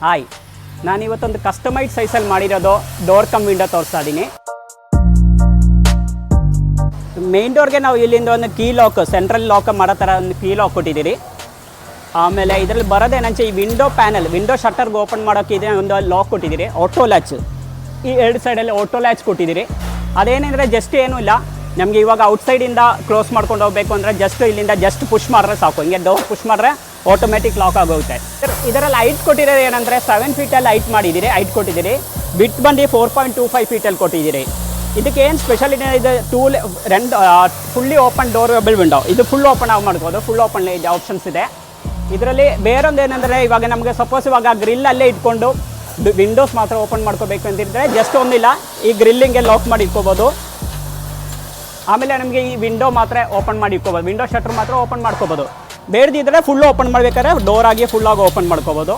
Hi, ನಾನಿವತ್ತೊಂದು ಕಸ್ಟಮೈಡ್ ಸೈಜಲ್ಲಿ ಮಾಡಿರೋದು door come window ತೋರಿಸ್ತಾ ಇದ್ದೀನಿ. ಮೇನ್ ಡೋರ್ಗೆ ನಾವು ಇಲ್ಲಿಂದ ಒಂದು ಕೀ ಲಾಕ್, ಸೆಂಟ್ರಲ್ ಲಾಕ್ ಮಾಡೋ ಥರ ಒಂದು ಕೀ ಲಾಕ್ ಕೊಟ್ಟಿದ್ದೀರಿ. ಆಮೇಲೆ ಇದರಲ್ಲಿ ಬರೋದೇನಂಚೆ ಈ ವಿಂಡೋ ಪ್ಯಾನಲ್, ವಿಂಡೋ ಶಟರ್ಗೆ ಓಪನ್ ಮಾಡೋಕ್ಕೆ ಇದೆ ಒಂದು ಲಾಕ್ ಕೊಟ್ಟಿದ್ದೀರಿ. ಆಟೋ ಲ್ಯಾಚ್, ಈ ಎರಡು ಸೈಡಲ್ಲಿ ಆಟೋ ಲ್ಯಾಚ್ ಕೊಟ್ಟಿದ್ದೀರಿ. ಅದೇನೆಂದರೆ ಜಸ್ಟ್ ಏನೂ ಇಲ್ಲ, ನಮಗೆ ಇವಾಗ ಔಟ್ಸೈಡಿಂದ ಕ್ಲೋಸ್ ಮಾಡ್ಕೊಂಡು ಹೋಗಬೇಕು ಅಂದರೆ ಜಸ್ಟ್ ಇಲ್ಲಿಂದ ಜಸ್ಟ್ ಪುಷ್ ಮಾಡಿದ್ರೆ ಸಾಕು. ಹಿಂಗೆ ಡೋರ್ ಪುಷ್ ಮಾಡಿದ್ರೆ ಆಟೋಮೆಟಿಕ್ ಲಾಕ್ ಆಗೋಗುತ್ತೆ. ಇದರಲ್ಲಿ ಹೈಟ್ ಕೊಟ್ಟಿರೋದು ಏನಂದರೆ 7 ಫೀಟಲ್ಲಿ ಹೈಟ್ ಮಾಡಿದ್ದೀರಿ, ಹೈಟ್ ಕೊಟ್ಟಿದ್ದೀರಿ. ಬಿಟ್ ಬಂದು 4.25 ಫೀಟಲ್ಲಿ ಕೊಟ್ಟಿದ್ದೀರಿ. ಇದಕ್ಕೆ ಏನು ಸ್ಪೆಷಾಲಿಟಿ ಇದೆ, ಫುಲ್ಲಿ ಓಪನ್ ಡೋರಬಲ್ ವಿಂಡೋ. ಇದು ಫುಲ್ ಓಪನ್ ಆಗಿ ಮಾಡ್ಬೋದು, ಫುಲ್ ಓಪನ್ ಆಪ್ಷನ್ಸ್ ಇದೆ ಇದರಲ್ಲಿ. ಬೇರೊಂದು ಏನಂದರೆ ಇವಾಗ ನಮಗೆ ಸಪೋಸ್ ಇವಾಗ ಗ್ರಿಲ್ಲಲ್ಲೇ ಇಟ್ಕೊಂಡು ವಿಂಡೋಸ್ ಮಾತ್ರ ಓಪನ್ ಮಾಡ್ಕೋಬೇಕು ಅಂತಿದ್ರೆ ಜಸ್ಟ್ ಒಂದಿಲ್ಲ, ಈ ಗ್ರಿಲ್ಲಿಂಗೆ ಲಾಕ್ ಮಾಡಿ ಇಟ್ಕೋಬೋದು. ಆಮೇಲೆ ನಮಗೆ ಈ ವಿಂಡೋ ಮಾತ್ರ ಓಪನ್ ಮಾಡಿ ಇಟ್ಕೋಬೋದು, ವಿಂಡೋ ಶಟರ್ ಮಾತ್ರ ಓಪನ್ ಮಾಡ್ಕೋಬೋದು. ಬೇಡದಿದ್ದರೆ ಫುಲ್ ಓಪನ್ ಮಾಡಬೇಕಾದ್ರೆ ಡೋರ್ ಆಗಿ ಫುಲ್ಲಾಗಿ ಓಪನ್ ಮಾಡ್ಕೋಬೋದು.